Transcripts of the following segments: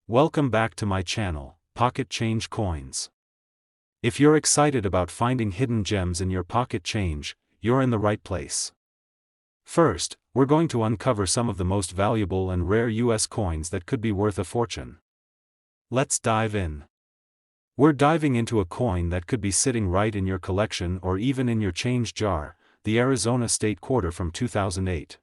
Welcome back to my channel, Pocket Change Coins. If you're excited about finding hidden gems in your pocket change, you're in the right place. First, we're going to uncover some of the most valuable and rare US coins that could be worth a fortune. Let's dive in. We're diving into a coin that could be sitting right in your collection or even in your change jar, the Arizona State Quarter from 2008.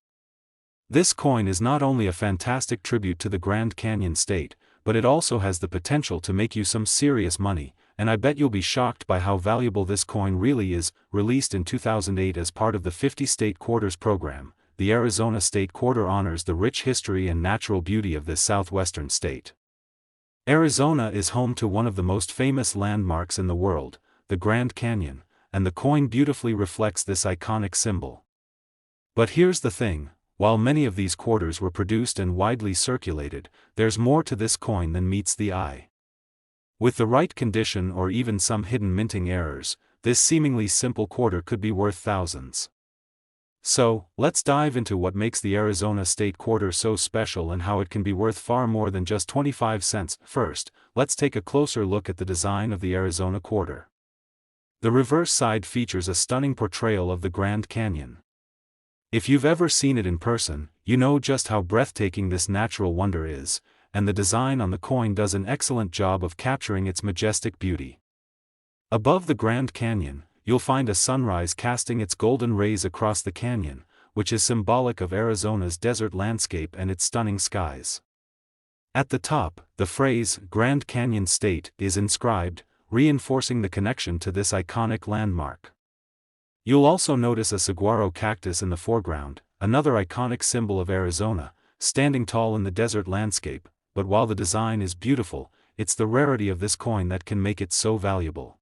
This coin is not only a fantastic tribute to the Grand Canyon State, but it also has the potential to make you some serious money, and I bet you'll be shocked by how valuable this coin really is. Released in 2008 as part of the 50 State Quarters program, the Arizona State Quarter honors the rich history and natural beauty of this southwestern state. Arizona is home to one of the most famous landmarks in the world, the Grand Canyon, and the coin beautifully reflects this iconic symbol. But here's the thing. While many of these quarters were produced and widely circulated, there's more to this coin than meets the eye. With the right condition or even some hidden minting errors, this seemingly simple quarter could be worth thousands. So, let's dive into what makes the Arizona State Quarter so special and how it can be worth far more than just 25 cents. First, let's take a closer look at the design of the Arizona Quarter. The reverse side features a stunning portrayal of the Grand Canyon. If you've ever seen it in person, you know just how breathtaking this natural wonder is, and the design on the coin does an excellent job of capturing its majestic beauty. Above the Grand Canyon, you'll find a sunrise casting its golden rays across the canyon, which is symbolic of Arizona's desert landscape and its stunning skies. At the top, the phrase, Grand Canyon State, is inscribed, reinforcing the connection to this iconic landmark. You'll also notice a saguaro cactus in the foreground, another iconic symbol of Arizona, standing tall in the desert landscape, but while the design is beautiful, it's the rarity of this coin that can make it so valuable.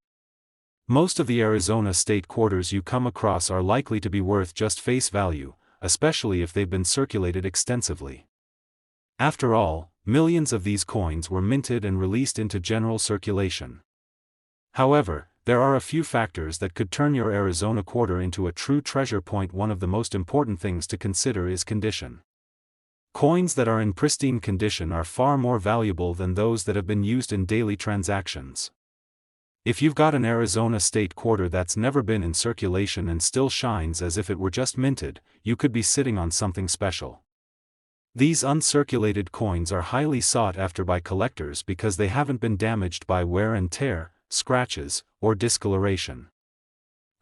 Most of the Arizona State Quarters you come across are likely to be worth just face value, especially if they've been circulated extensively. After all, millions of these coins were minted and released into general circulation. However, there are a few factors that could turn your Arizona Quarter into a true treasure point. One of the most important things to consider is condition. Coins that are in pristine condition are far more valuable than those that have been used in daily transactions. If you've got an Arizona State Quarter that's never been in circulation and still shines as if it were just minted, you could be sitting on something special. These uncirculated coins are highly sought after by collectors because they haven't been damaged by wear and tear, scratches, or discoloration.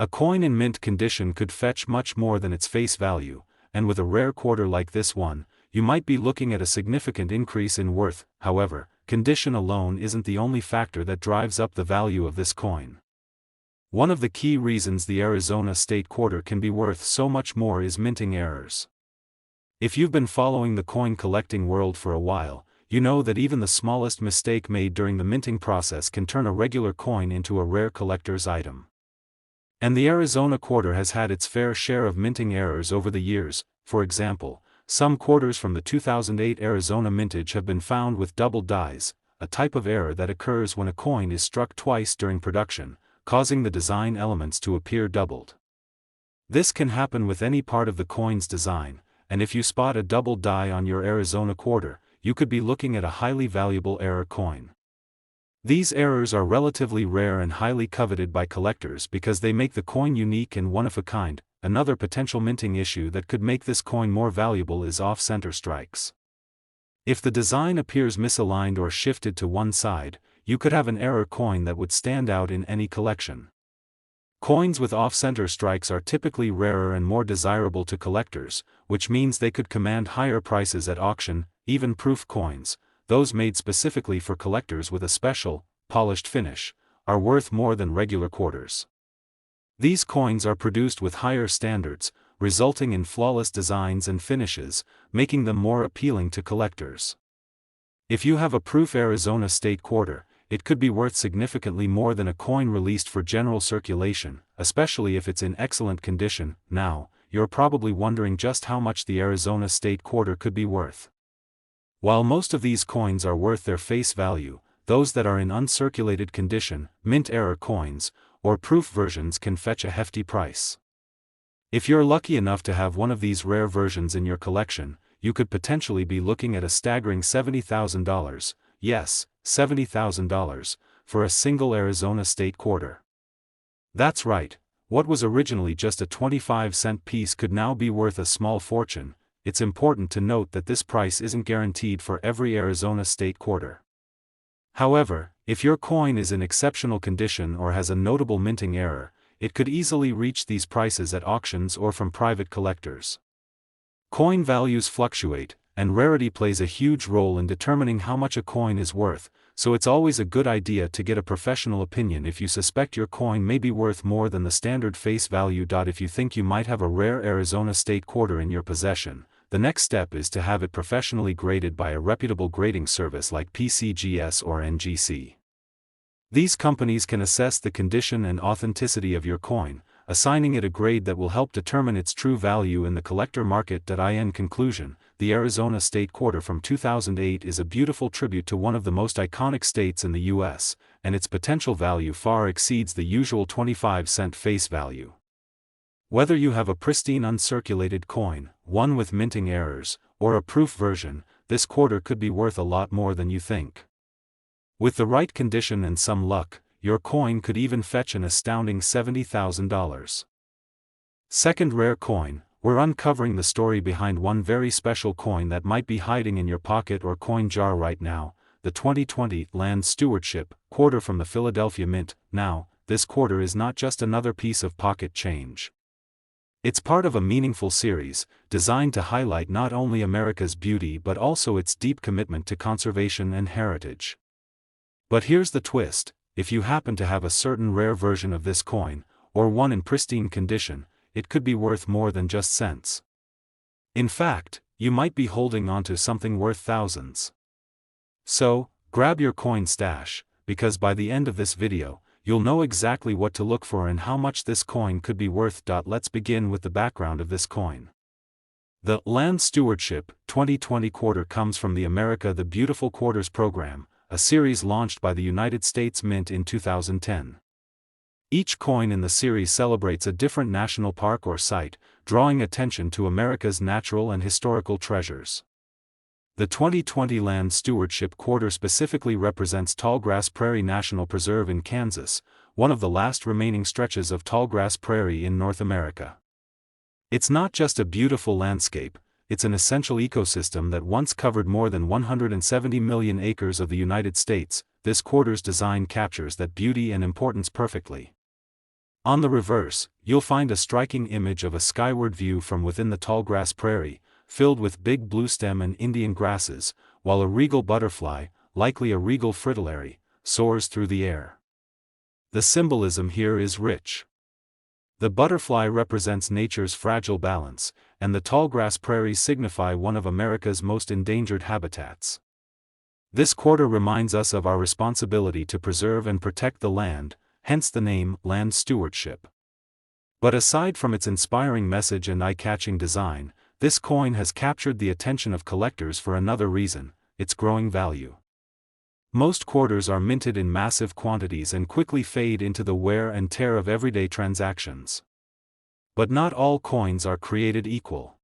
A coin in mint condition could fetch much more than its face value, and with a rare quarter like this one, you might be looking at a significant increase in worth. However, condition alone isn't the only factor that drives up the value of this coin. One of the key reasons the Arizona State Quarter can be worth so much more is minting errors. If you've been following the coin collecting world for a while, you know that even the smallest mistake made during the minting process can turn a regular coin into a rare collector's item. And the Arizona Quarter has had its fair share of minting errors over the years. For example, some quarters from the 2008 Arizona mintage have been found with double dies, a type of error that occurs when a coin is struck twice during production, causing the design elements to appear doubled. This can happen with any part of the coin's design, and if you spot a double die on your Arizona Quarter, you could be looking at a highly valuable error coin. These errors are relatively rare and highly coveted by collectors because they make the coin unique and one of a kind. Another potential minting issue that could make this coin more valuable is off-center strikes. If the design appears misaligned or shifted to one side, you could have an error coin that would stand out in any collection. Coins with off-center strikes are typically rarer and more desirable to collectors, which means they could command higher prices at auction. Even proof coins, those made specifically for collectors with a special, polished finish, are worth more than regular quarters. These coins are produced with higher standards, resulting in flawless designs and finishes, making them more appealing to collectors. If you have a proof Arizona State Quarter, it could be worth significantly more than a coin released for general circulation, especially if it's in excellent condition. Now, you're probably wondering just how much the Arizona State Quarter could be worth. While most of these coins are worth their face value, those that are in uncirculated condition, mint error coins, or proof versions can fetch a hefty price. If you're lucky enough to have one of these rare versions in your collection, you could potentially be looking at a staggering $70,000, yes, $70,000, for a single Arizona state quarter. That's right, what was originally just a 25-cent piece could now be worth a small fortune. It's important to note that this price isn't guaranteed for every Arizona state quarter. However, if your coin is in exceptional condition or has a notable minting error, it could easily reach these prices at auctions or from private collectors. Coin values fluctuate, and rarity plays a huge role in determining how much a coin is worth, so it's always a good idea to get a professional opinion if you suspect your coin may be worth more than the standard face value. If you think you might have a rare Arizona state quarter in your possession, the next step is to have it professionally graded by a reputable grading service like PCGS or NGC. These companies can assess the condition and authenticity of your coin, assigning it a grade that will help determine its true value in the collector market. In conclusion, the Arizona State Quarter from 2008 is a beautiful tribute to one of the most iconic states in the U.S., and its potential value far exceeds the usual 25-cent face value. Whether you have a pristine uncirculated coin, one with minting errors, or a proof version, this quarter could be worth a lot more than you think. With the right condition and some luck, your coin could even fetch an astounding $70,000. Second rare coin, we're uncovering the story behind one very special coin that might be hiding in your pocket or coin jar right now, the 2020 Land Stewardship Quarter from the Philadelphia Mint. Now, this quarter is not just another piece of pocket change. It's part of a meaningful series, designed to highlight not only America's beauty but also its deep commitment to conservation and heritage. But here's the twist: if you happen to have a certain rare version of this coin, or one in pristine condition, it could be worth more than just cents. In fact, you might be holding onto something worth thousands. So, grab your coin stash, because by the end of this video, you'll know exactly what to look for and how much this coin could be worth. Let's begin with the background of this coin. The Land Stewardship 2020 Quarter comes from the America the Beautiful Quarters program, a series launched by the United States Mint in 2010. Each coin in the series celebrates a different national park or site, drawing attention to America's natural and historical treasures. The 2020 Land Stewardship Quarter specifically represents Tallgrass Prairie National Preserve in Kansas, one of the last remaining stretches of tallgrass prairie in North America. It's not just a beautiful landscape, it's an essential ecosystem that once covered more than 170 million acres of the United States. This quarter's design captures that beauty and importance perfectly. On the reverse, you'll find a striking image of a skyward view from within the tallgrass prairie, filled with big bluestem and Indian grasses, while a regal butterfly, likely a regal fritillary, soars through the air. The symbolism here is rich. The butterfly represents nature's fragile balance, and the tallgrass prairies signify one of America's most endangered habitats. This quarter reminds us of our responsibility to preserve and protect the land, hence the name Land Stewardship. But aside from its inspiring message and eye-catching design, this coin has captured the attention of collectors for another reason: its growing value. Most quarters are minted in massive quantities and quickly fade into the wear and tear of everyday transactions. But not all coins are created equal.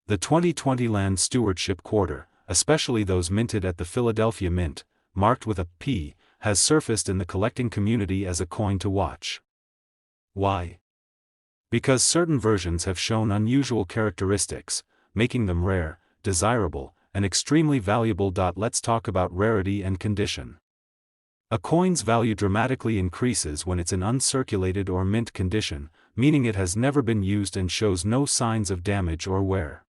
The 2020 Land Stewardship Quarter, especially those minted at the Philadelphia Mint, marked with a P, has surfaced in the collecting community as a coin to watch. Why? Because certain versions have shown unusual characteristics, making them rare, desirable, and extremely valuable. Let's talk about rarity and condition. A coin's value dramatically increases when it's in uncirculated or mint condition, meaning it has never been used and shows no signs of damage or wear.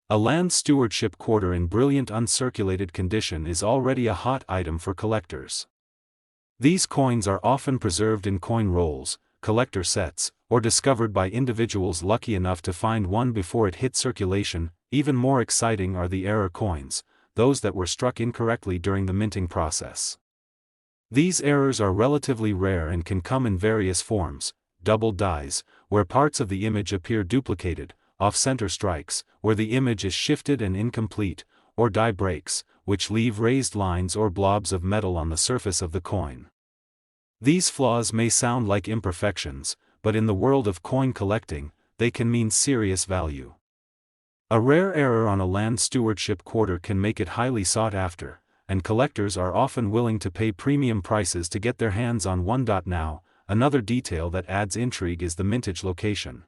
A Land Stewardship Quarter in brilliant uncirculated condition is already a hot item for collectors. These coins are often preserved in coin rolls, collector sets, or discovered by individuals lucky enough to find one before it hit circulation. Even more exciting are the error coins, those that were struck incorrectly during the minting process. These errors are relatively rare and can come in various forms: double dies, where parts of the image appear duplicated, off-center strikes, where the image is shifted and incomplete, or die breaks, which leave raised lines or blobs of metal on the surface of the coin. These flaws may sound like imperfections, but in the world of coin collecting, they can mean serious value. A rare error on a Land Stewardship Quarter can make it highly sought after, and collectors are often willing to pay premium prices to get their hands on one. Now, another detail that adds intrigue is the mintage location.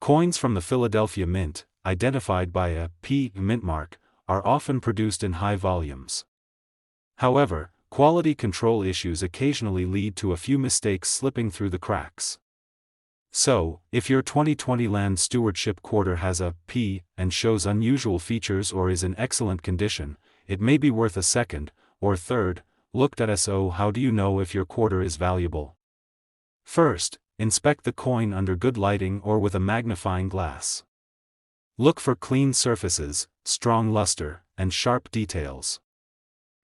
Coins from the Philadelphia Mint, identified by a P mint mark, are often produced in high volumes. However, quality control issues occasionally lead to a few mistakes slipping through the cracks. So, if your 2020 Land Stewardship Quarter has a P and shows unusual features or is in excellent condition, it may be worth a second or third look at. So, how do you know if your quarter is valuable? First, inspect the coin under good lighting or with a magnifying glass. Look for clean surfaces, strong luster, and sharp details.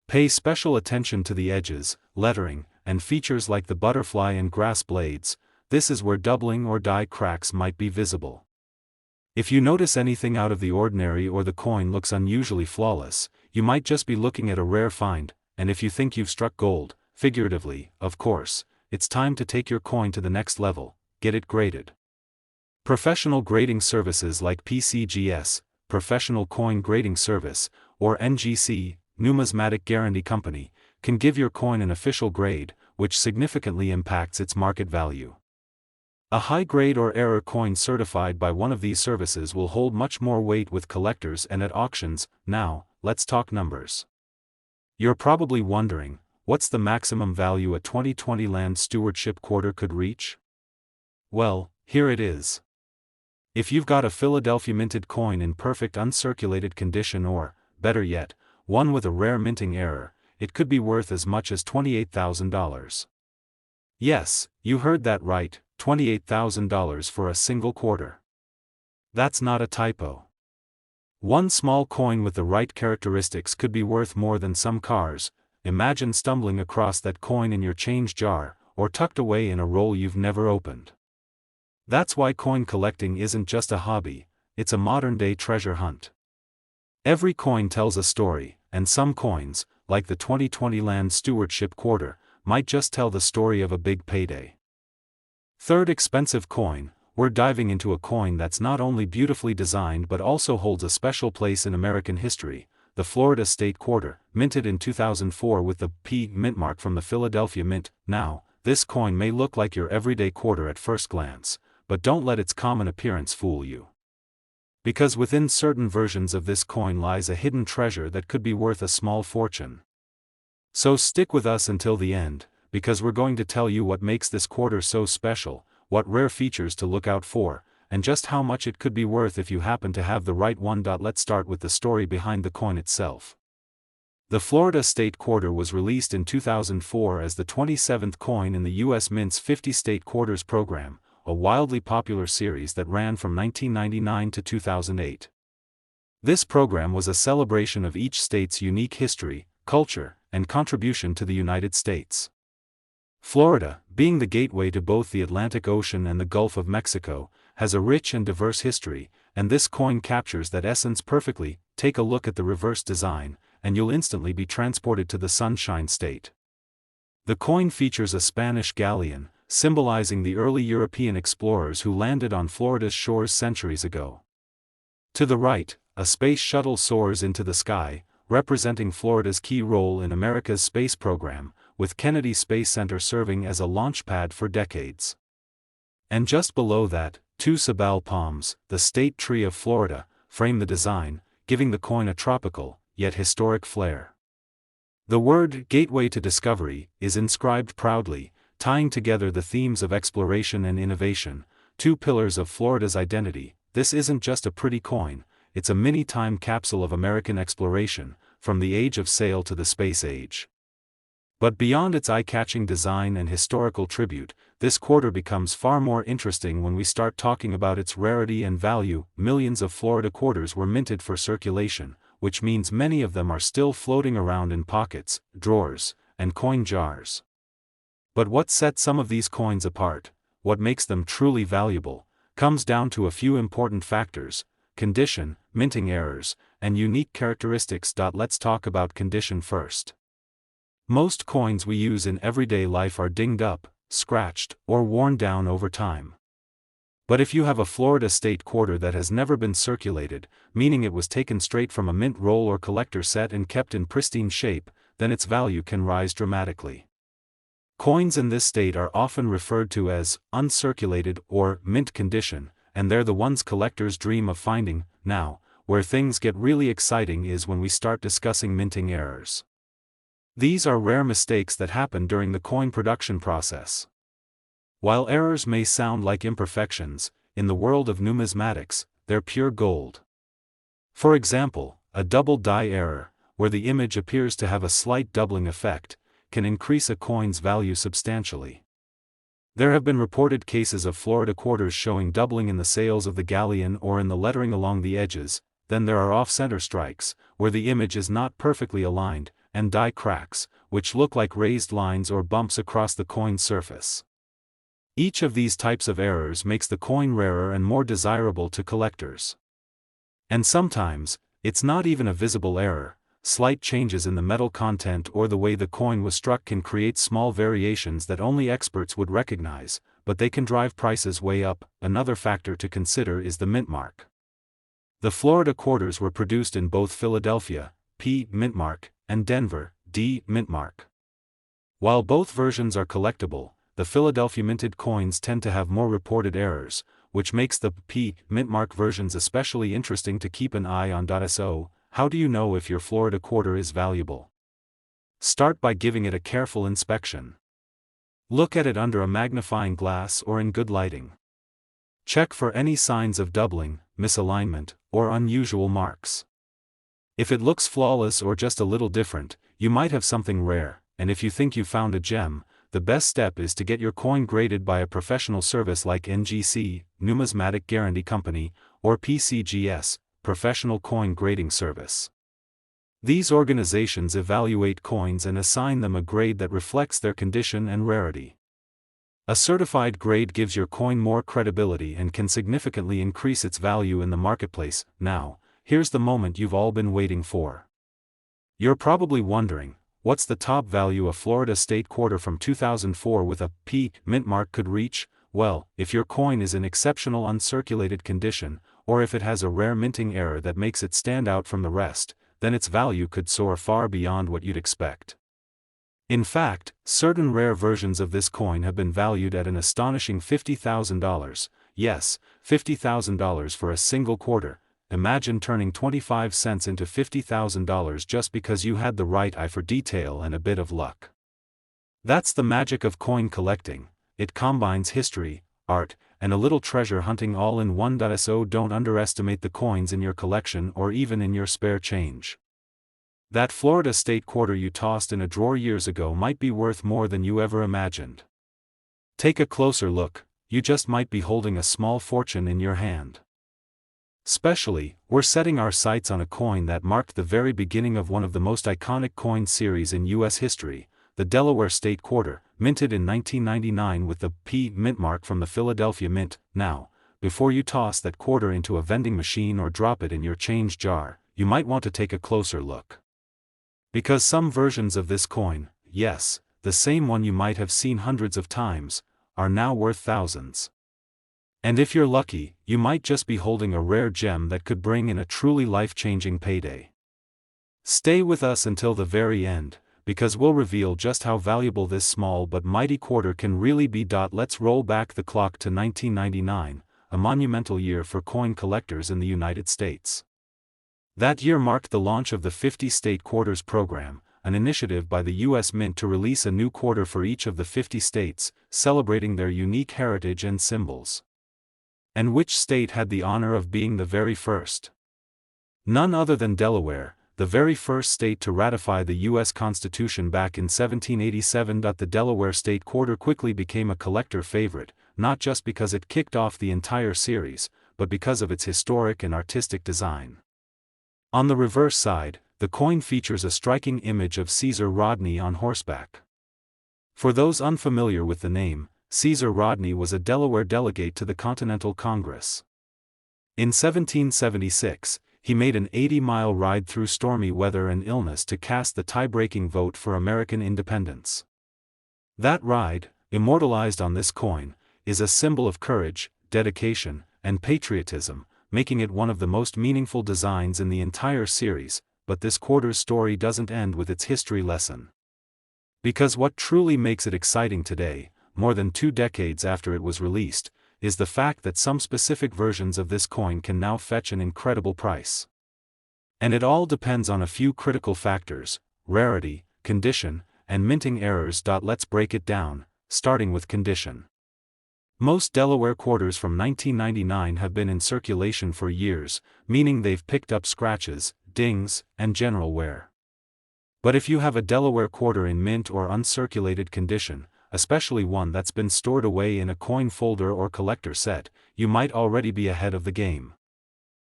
Pay special attention to the edges, lettering, and features like the butterfly and grass blades. This is where doubling or die cracks might be visible. If you notice anything out of the ordinary or the coin looks unusually flawless, you might just be looking at a rare find, and if you think you've struck gold, figuratively, of course, it's time to take your coin to the next level, get it graded. Professional grading services like PCGS, Professional Coin Grading Service, or NGC, Numismatic Guarantee Company, can give your coin an official grade, which significantly impacts its market value. A high-grade or error coin certified by one of these services will hold much more weight with collectors and at auctions. Now, let's talk numbers. You're probably wondering, what's the maximum value a 2020 Land Stewardship Quarter could reach? Well, here it is. If you've got a Philadelphia minted coin in perfect uncirculated condition or, better yet, one with a rare minting error, it could be worth as much as $28,000. Yes, you heard that right, $28,000 for a single quarter. That's not a typo. One small coin with the right characteristics could be worth more than some cars. Imagine stumbling across that coin in your change jar, or tucked away in a roll you've never opened. That's why coin collecting isn't just a hobby, it's a modern-day treasure hunt. Every coin tells a story, and some coins, like the 2020 Land Stewardship Quarter, might just tell the story of a big payday. Third expensive coin, we're diving into a coin that's not only beautifully designed but also holds a special place in American history, the Florida State Quarter, minted in 2004 with the P mint mark from the Philadelphia Mint. Now, this coin may look like your everyday quarter at first glance, but don't let its common appearance fool you. Because within certain versions of this coin lies a hidden treasure that could be worth a small fortune. So stick with us until the end, because we're going to tell you what makes this quarter so special, what rare features to look out for, and just how much it could be worth if you happen to have the right one. Let's start with the story behind the coin itself. The Florida State Quarter was released in 2004 as the 27th coin in the U.S. Mint's 50 State Quarters program, a wildly popular series that ran from 1999 to 2008. This program was a celebration of each state's unique history, culture, and contribution to the United States. Florida, being the gateway to both the Atlantic Ocean and the Gulf of Mexico, has a rich and diverse history, and this coin captures that essence perfectly. Take a look at the reverse design, and you'll instantly be transported to the Sunshine State. The coin features a Spanish galleon, symbolizing the early European explorers who landed on Florida's shores centuries ago. To the right, a space shuttle soars into the sky, representing Florida's key role in America's space program, with Kennedy Space Center serving as a launch pad for decades. And just below that, two sabal palms, the state tree of Florida, frame the design, giving the coin a tropical, yet historic flair. The word "Gateway to Discovery" is inscribed proudly, tying together the themes of exploration and innovation, two pillars of Florida's identity. This isn't just a pretty coin, it's a mini time capsule of American exploration, from the age of sail to the space age. But beyond its eye-catching design and historical tribute, this quarter becomes far more interesting when we start talking about its rarity and value. Millions of Florida quarters were minted for circulation, which means many of them are still floating around in pockets, drawers, and coin jars. But what sets some of these coins apart, what makes them truly valuable, comes down to a few important factors: condition, minting errors, and unique characteristics. Let's talk about condition first. Most coins we use in everyday life are dinged up, scratched, or worn down over time. But if you have a Florida state quarter that has never been circulated, meaning it was taken straight from a mint roll or collector set and kept in pristine shape, then its value can rise dramatically. Coins in this state are often referred to as uncirculated or mint condition, and they're the ones collectors dream of finding. Now, where things get really exciting is when we start discussing minting errors. These are rare mistakes that happen during the coin production process. While errors may sound like imperfections, in the world of numismatics, they're pure gold. For example, a double die error, where the image appears to have a slight doubling effect, can increase a coin's value substantially. There have been reported cases of Florida quarters showing doubling in the sales of the galleon or in the lettering along the edges. Then there are off-center strikes, where the image is not perfectly aligned, and die cracks, which look like raised lines or bumps across the coin's surface. Each of these types of errors makes the coin rarer and more desirable to collectors. And sometimes, it's not even a visible error. Slight changes in the metal content or the way the coin was struck can create small variations that only experts would recognize, but they can drive prices way up. Another factor to consider is the mint mark. The Florida quarters were produced in both Philadelphia, P. mint mark, and Denver, D. mint mark. While both versions are collectible, the Philadelphia minted coins tend to have more reported errors, which makes the P. mint mark versions especially interesting to keep an eye on. So, how do you know if your Florida quarter is valuable? Start by giving it a careful inspection. Look at it under a magnifying glass or in good lighting. Check for any signs of doubling, misalignment, or unusual marks. If it looks flawless or just a little different, you might have something rare, and if you think you found a gem, the best step is to get your coin graded by a professional service like NGC, Numismatic Guarantee Company, or PCGS, Professional Coin Grading Service. These organizations evaluate coins and assign them a grade that reflects their condition and rarity. A certified grade gives your coin more credibility and can significantly increase its value in the marketplace. Now, here's the moment you've all been waiting for. You're probably wondering, what's the top value a Florida state quarter from 2004 with a P. mint mark could reach? Well, if your coin is in exceptional uncirculated condition, or if it has a rare minting error that makes it stand out from the rest, then its value could soar far beyond what you'd expect. In fact, certain rare versions of this coin have been valued at an astonishing $50,000, yes, $50,000 for a single quarter. Imagine turning 25 cents into $50,000 just because you had the right eye for detail and a bit of luck. That's the magic of coin collecting. It combines history, art, and a little treasure hunting all in one. So don't underestimate the coins in your collection or even in your spare change. That Florida state quarter you tossed in a drawer years ago might be worth more than you ever imagined. Take a closer look, you just might be holding a small fortune in your hand. Especially, we're setting our sights on a coin that marked the very beginning of one of the most iconic coin series in U.S. history, the Delaware State Quarter, minted in 1999 with the P. mint mark from the Philadelphia Mint. Now, before you toss that quarter into a vending machine or drop it in your change jar, you might want to take a closer look. Because some versions of this coin, yes, the same one you might have seen hundreds of times, are now worth thousands. And if you're lucky, you might just be holding a rare gem that could bring in a truly life-changing payday. Stay with us until the very end, because we'll reveal just how valuable this small but mighty quarter can really be. Let's roll back the clock to 1999, a monumental year for coin collectors in the United States. That year marked the launch of the 50 State Quarters program, an initiative by the U.S. Mint to release a new quarter for each of the 50 states, celebrating their unique heritage and symbols. And which state had the honor of being the very first? None other than Delaware, the very first state to ratify the U.S. Constitution back in 1787. The Delaware State Quarter quickly became a collector favorite, not just because it kicked off the entire series, but because of its historic and artistic design. On the reverse side, the coin features a striking image of Caesar Rodney on horseback. For those unfamiliar with the name, Caesar Rodney was a Delaware delegate to the Continental Congress. In 1776, he made an 80-mile ride through stormy weather and illness to cast the tie-breaking vote for American independence. That ride, immortalized on this coin, is a symbol of courage, dedication, and patriotism, making it one of the most meaningful designs in the entire series. But this quarter's story doesn't end with its history lesson. Because what truly makes it exciting today, more than 2 decades after it was released, is the fact that some specific versions of this coin can now fetch an incredible price. And it all depends on a few critical factors: rarity, condition, and minting errors. Let's break it down, starting with condition. Most Delaware quarters from 1999 have been in circulation for years, meaning they've picked up scratches, dings, and general wear. But if you have a Delaware quarter in mint or uncirculated condition, especially one that's been stored away in a coin folder or collector set, you might already be ahead of the game.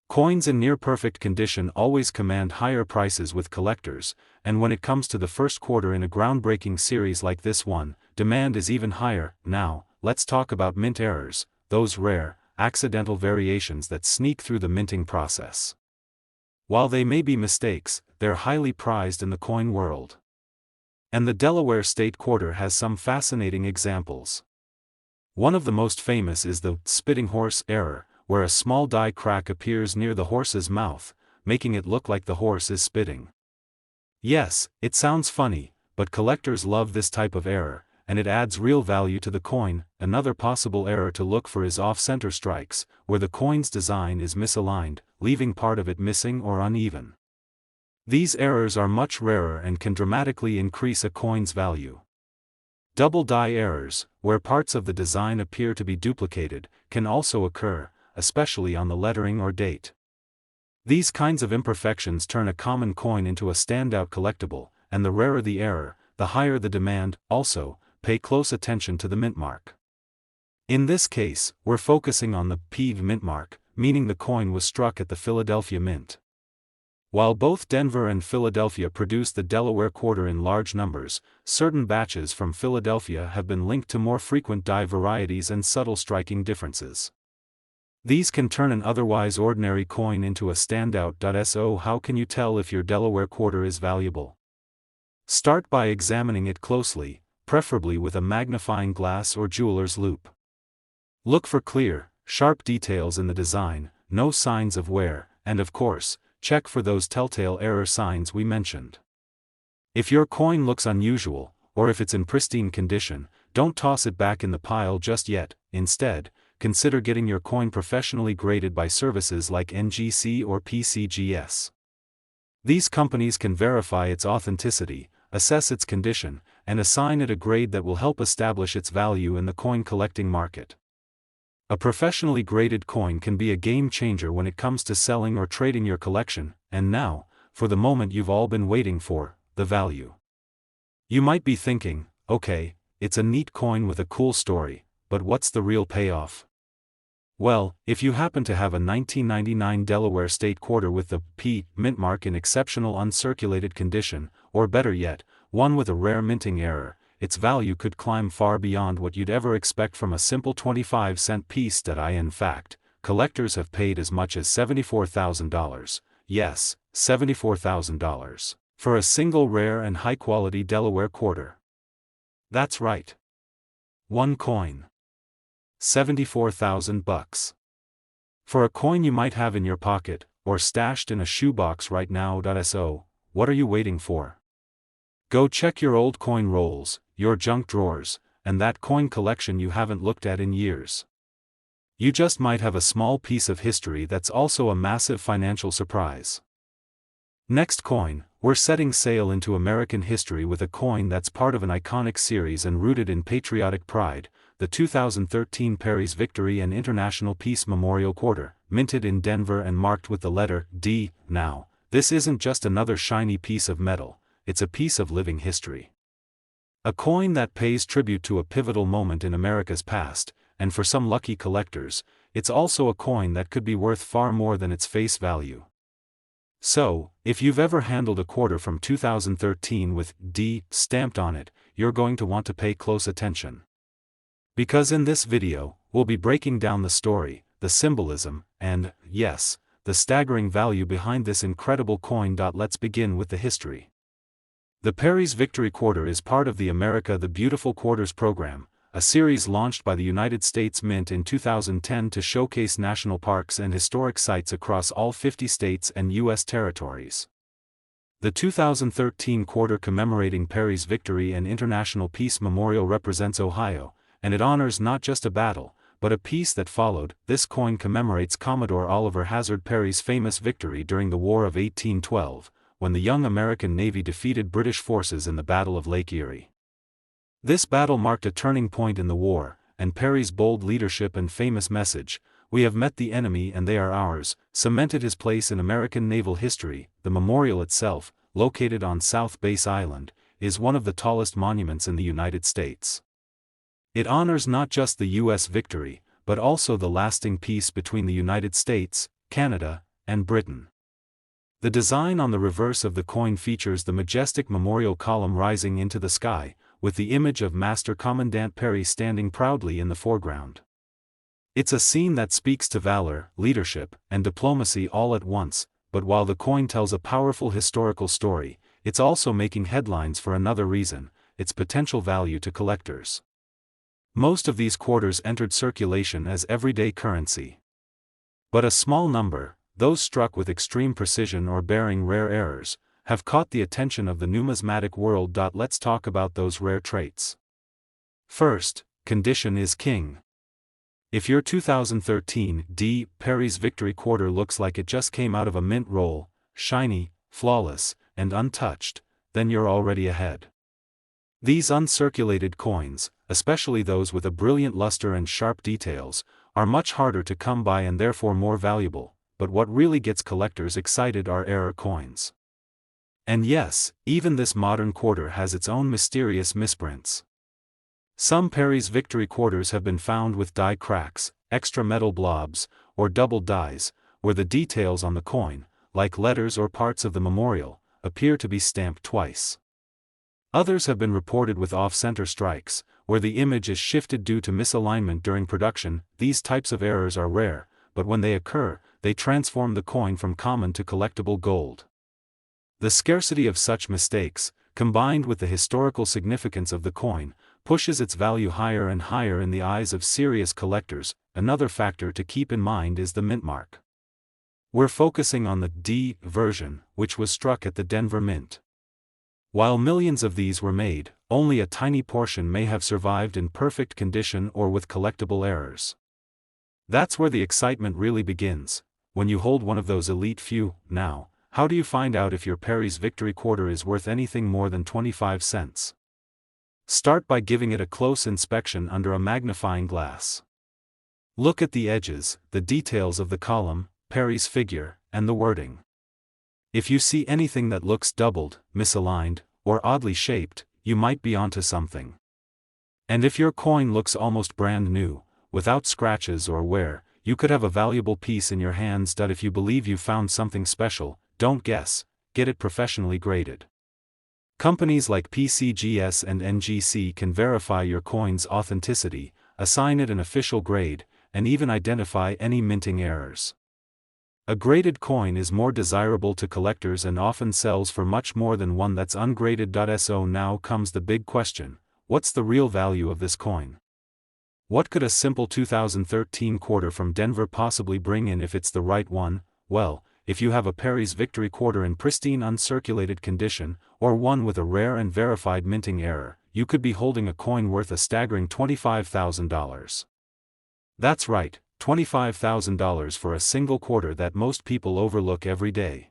Coins in near-perfect condition always command higher prices with collectors, and when it comes to the first quarter in a groundbreaking series like this one, demand is even higher. Now, let's talk about mint errors, those rare, accidental variations that sneak through the minting process. While they may be mistakes, they're highly prized in the coin world. And the Delaware State Quarter has some fascinating examples. One of the most famous is the spitting horse error, where a small die crack appears near the horse's mouth, making it look like the horse is spitting. Yes, it sounds funny, but collectors love this type of error, and it adds real value to the coin. Another possible error to look for is off-center strikes, where the coin's design is misaligned, leaving part of it missing or uneven. These errors are much rarer and can dramatically increase a coin's value. Double die errors, where parts of the design appear to be duplicated, can also occur, especially on the lettering or date. These kinds of imperfections turn a common coin into a standout collectible, and the rarer the error, the higher the demand. Also, pay close attention to the mint mark. In this case, we're focusing on the PEV mint mark, meaning the coin was struck at the Philadelphia Mint. While both Denver and Philadelphia produce the Delaware quarter in large numbers, certain batches from Philadelphia have been linked to more frequent die varieties and subtle striking differences. These can turn an otherwise ordinary coin into a standout. So how can you tell if your Delaware quarter is valuable? Start by examining it closely, preferably with a magnifying glass or jeweler's loupe. Look for clear, sharp details in the design, no signs of wear, and of course, check for those telltale error signs we mentioned. If your coin looks unusual, or if it's in pristine condition, don't toss it back in the pile just yet. Instead, consider getting your coin professionally graded by services like NGC or PCGS. These companies can verify its authenticity, assess its condition, and assign it a grade that will help establish its value in the coin collecting market. A professionally graded coin can be a game changer when it comes to selling or trading your collection. And now, for the moment you've all been waiting for, the value. You might be thinking, okay, it's a neat coin with a cool story, but what's the real payoff? Well, if you happen to have a 1999 Delaware State Quarter with the P mint mark in exceptional uncirculated condition, or better yet, one with a rare minting error, its value could climb far beyond what you'd ever expect from a simple 25-cent piece. In fact, collectors have paid as much as $74,000, yes, $74,000, for a single rare and high-quality Delaware quarter. That's right. One coin. $74,000. For a coin you might have in your pocket, or stashed in a shoebox right now. So, what are you waiting for? Go check your old coin rolls, your junk drawers, and that coin collection you haven't looked at in years. You just might have a small piece of history that's also a massive financial surprise. Next coin, we're setting sail into American history with a coin that's part of an iconic series and rooted in patriotic pride, the 2013 Perry's Victory and International Peace Memorial Quarter, minted in Denver and marked with the letter D. Now, this isn't just another shiny piece of metal, it's a piece of living history. A coin that pays tribute to a pivotal moment in America's past, and for some lucky collectors, it's also a coin that could be worth far more than its face value. So, if you've ever handled a quarter from 2013 with D stamped on it, you're going to want to pay close attention. Because in this video, we'll be breaking down the story, the symbolism, and, yes, the staggering value behind this incredible coin. Let's begin with the history. The Perry's Victory Quarter is part of the America the Beautiful Quarters program, a series launched by the United States Mint in 2010 to showcase national parks and historic sites across all 50 states and U.S. territories. The 2013 quarter commemorating Perry's victory and International Peace Memorial represents Ohio, and it honors not just a battle, but a peace that followed. This coin commemorates Commodore Oliver Hazard Perry's famous victory during the War of 1812, when the young American Navy defeated British forces in the Battle of Lake Erie. This battle marked a turning point in the war, and Perry's bold leadership and famous message, "We have met the enemy and they are ours," cemented his place in American naval history. The memorial itself, located on South Base Island, is one of the tallest monuments in the United States. It honors not just the U.S. victory, but also the lasting peace between the United States, Canada, and Britain. The design on the reverse of the coin features the majestic memorial column rising into the sky, with the image of Master Commandant Perry standing proudly in the foreground. It's a scene that speaks to valor, leadership, and diplomacy all at once, but while the coin tells a powerful historical story, it's also making headlines for another reason: its potential value to collectors. Most of these quarters entered circulation as everyday currency. But a small number, those struck with extreme precision or bearing rare errors, have caught the attention of the numismatic world. Let's talk about those rare traits. First, condition is king. If your 2013 D. Perry's Victory Quarter looks like it just came out of a mint roll, shiny, flawless, and untouched, then you're already ahead. These uncirculated coins, especially those with a brilliant luster and sharp details, are much harder to come by and therefore more valuable, but what really gets collectors excited are error coins. And yes, even this modern quarter has its own mysterious misprints. Some Perry's Victory Quarters have been found with die cracks, extra metal blobs, or double dies, where the details on the coin, like letters or parts of the memorial, appear to be stamped twice. Others have been reported with off-center strikes, where the image is shifted due to misalignment during production. These types of errors are rare, but when they occur, they transform the coin from common to collectible gold. The scarcity of such mistakes, combined with the historical significance of the coin, pushes its value higher and higher in the eyes of serious collectors. Another factor to keep in mind is the mint mark. We're focusing on the D version, which was struck at the Denver Mint. While millions of these were made, only a tiny portion may have survived in perfect condition or with collectible errors. That's where the excitement really begins, when you hold one of those elite few. Now, how do you find out if your Perry's Victory Quarter is worth anything more than 25 cents? Start by giving it a close inspection under a magnifying glass. Look at the edges, the details of the column, Perry's figure, and the wording. If you see anything that looks doubled, misaligned, or oddly shaped, you might be onto something. And if your coin looks almost brand new, without scratches or wear, you could have a valuable piece in your hands. If you believe you found something special, don't guess, get it professionally graded. Companies like PCGS and NGC can verify your coin's authenticity, assign it an official grade, and even identify any minting errors. A graded coin is more desirable to collectors and often sells for much more than one that's ungraded. So now comes the big question: what's the real value of this coin? What could a simple 2013 quarter from Denver possibly bring in if it's the right one? Well, if you have a Perry's Victory Quarter in pristine uncirculated condition, or one with a rare and verified minting error, you could be holding a coin worth a staggering $25,000. That's right, $25,000 for a single quarter that most people overlook every day.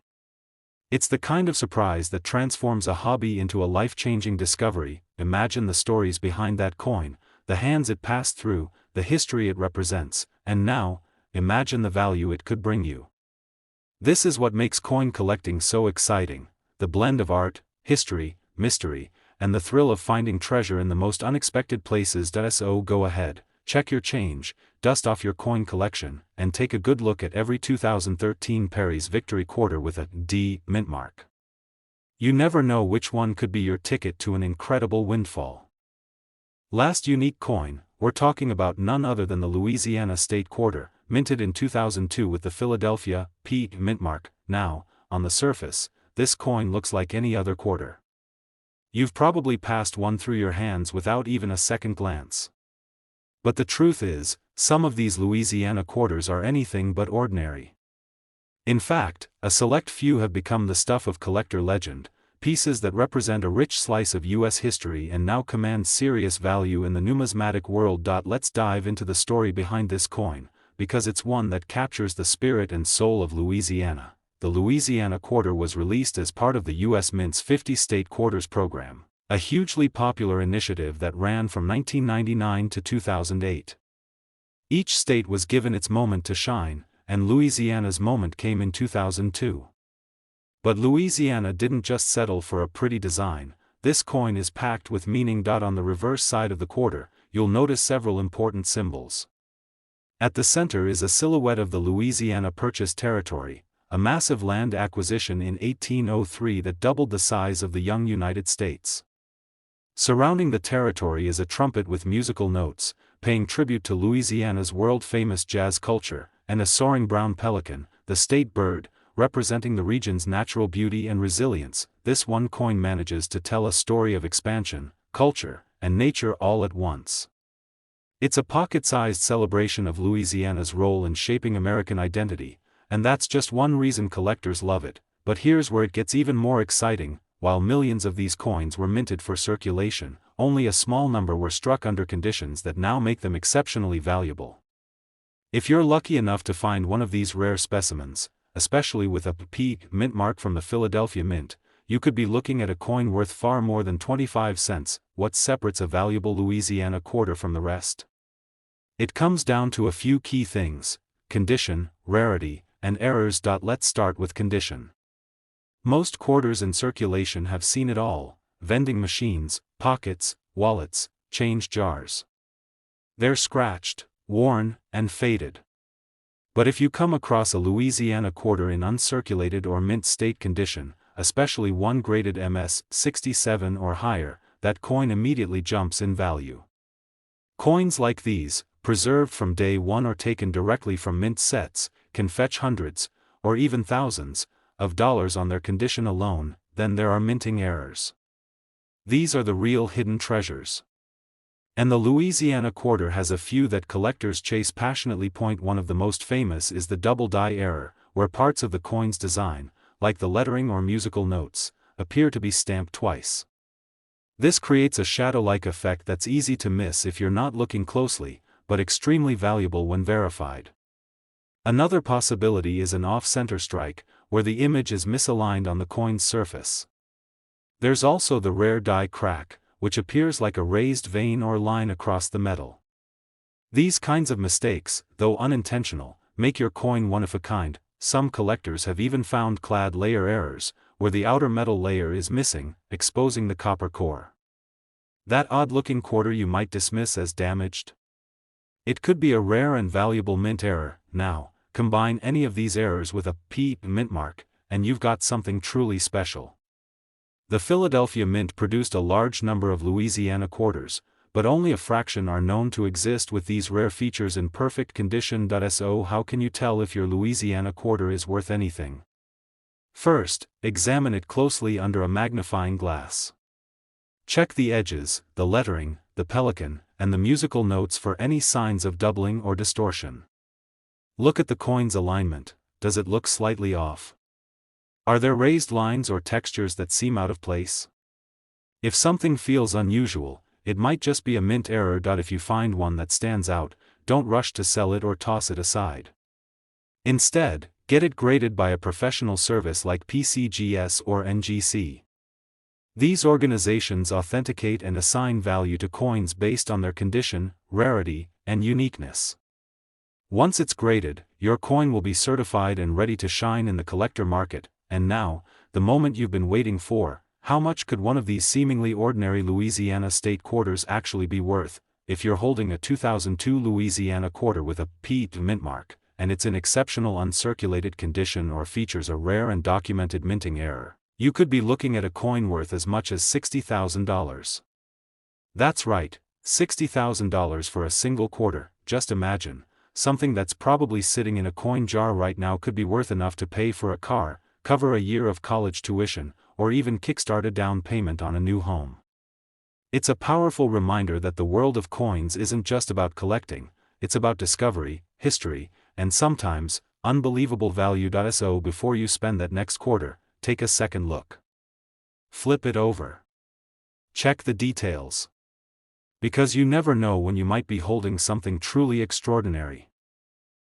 It's the kind of surprise that transforms a hobby into a life-changing discovery. Imagine the stories behind that coin, the hands it passed through, the history it represents, and now, imagine the value it could bring you. This is what makes coin collecting so exciting: the blend of art, history, mystery, and the thrill of finding treasure in the most unexpected places. So go ahead, check your change, dust off your coin collection, and take a good look at every 2013 Perry's Victory Quarter with a D mint mark. You never know which one could be your ticket to an incredible windfall. Last unique coin, we're talking about none other than the Louisiana State Quarter, minted in 2002 with the Philadelphia P mint mark. Now, on the surface, this coin looks like any other quarter. You've probably passed one through your hands without even a second glance. But the truth is, some of these Louisiana quarters are anything but ordinary. In fact, a select few have become the stuff of collector legend, pieces that represent a rich slice of U.S. history and now command serious value in the numismatic world. Let's dive into the story behind this coin, because it's one that captures the spirit and soul of Louisiana. The Louisiana Quarter was released as part of the U.S. Mint's 50 State Quarters program, a hugely popular initiative that ran from 1999 to 2008. Each state was given its moment to shine, and Louisiana's moment came in 2002. But Louisiana didn't just settle for a pretty design. This coin is packed with meaning. On the reverse side of the quarter, you'll notice several important symbols. At the center is a silhouette of the Louisiana Purchase territory, a massive land acquisition in 1803 that doubled the size of the young United States. Surrounding the territory is a trumpet with musical notes, paying tribute to Louisiana's world-famous jazz culture, and a soaring brown pelican, the state bird, representing the region's natural beauty and resilience. This one coin manages to tell a story of expansion, culture, and nature all at once. It's a pocket-sized celebration of Louisiana's role in shaping American identity, and that's just one reason collectors love it. But here's where it gets even more exciting. While millions of these coins were minted for circulation, only a small number were struck under conditions that now make them exceptionally valuable. If you're lucky enough to find one of these rare specimens, especially with a P mint mark from the Philadelphia Mint, you could be looking at a coin worth far more than 25 cents. What separates a valuable Louisiana quarter from the rest? It comes down to a few key things: condition, rarity, and errors. Let's start with condition. Most quarters in circulation have seen it all: vending machines, pockets, wallets, change jars. They're scratched, worn, and faded. But if you come across a Louisiana quarter in uncirculated or mint state condition, especially one graded MS 67 or higher, that coin immediately jumps in value. Coins like these, preserved from day one or taken directly from mint sets, can fetch hundreds, or even thousands, of dollars on their condition alone. Then there are minting errors. These are the real hidden treasures. And the Louisiana quarter has a few that collectors chase passionately. One of the most famous is the double die error, where parts of the coin's design, like the lettering or musical notes, appear to be stamped twice. This creates a shadow-like effect that's easy to miss if you're not looking closely, but extremely valuable when verified. Another possibility is an off-center strike, where the image is misaligned on the coin's surface. There's also the rare die crack, which appears like a raised vein or line across the metal. These kinds of mistakes, though unintentional, make your coin one of a kind. Some collectors have even found clad layer errors, where the outer metal layer is missing, exposing the copper core. That odd-looking quarter you might dismiss as damaged? It could be a rare and valuable mint error. Now, combine any of these errors with a P mint mark, and you've got something truly special. The Philadelphia Mint produced a large number of Louisiana quarters, but only a fraction are known to exist with these rare features in perfect condition. So how can you tell if your Louisiana quarter is worth anything? First, examine it closely under a magnifying glass. Check the edges, the lettering, the pelican, and the musical notes for any signs of doubling or distortion. Look at the coin's alignment. Does it look slightly off? Are there raised lines or textures that seem out of place? If something feels unusual, it might just be a mint error. If you find one that stands out, don't rush to sell it or toss it aside. Instead, get it graded by a professional service like PCGS or NGC. These organizations authenticate and assign value to coins based on their condition, rarity, and uniqueness. Once it's graded, your coin will be certified and ready to shine in the collector market. And now, the moment you've been waiting for: how much could one of these seemingly ordinary Louisiana state quarters actually be worth? If you're holding a 2002 Louisiana quarter with a P mint mark, and it's in exceptional uncirculated condition or features a rare and documented minting error, you could be looking at a coin worth as much as $60,000. That's right, $60,000 for a single quarter. Just imagine, something that's probably sitting in a coin jar right now could be worth enough to pay for a car, cover a year of college tuition, or even kickstart a down payment on a new home. It's a powerful reminder that the world of coins isn't just about collecting, it's about discovery, history, and sometimes, unbelievable value. So before you spend that next quarter, take a second look. Flip it over. Check the details. Because you never know when you might be holding something truly extraordinary.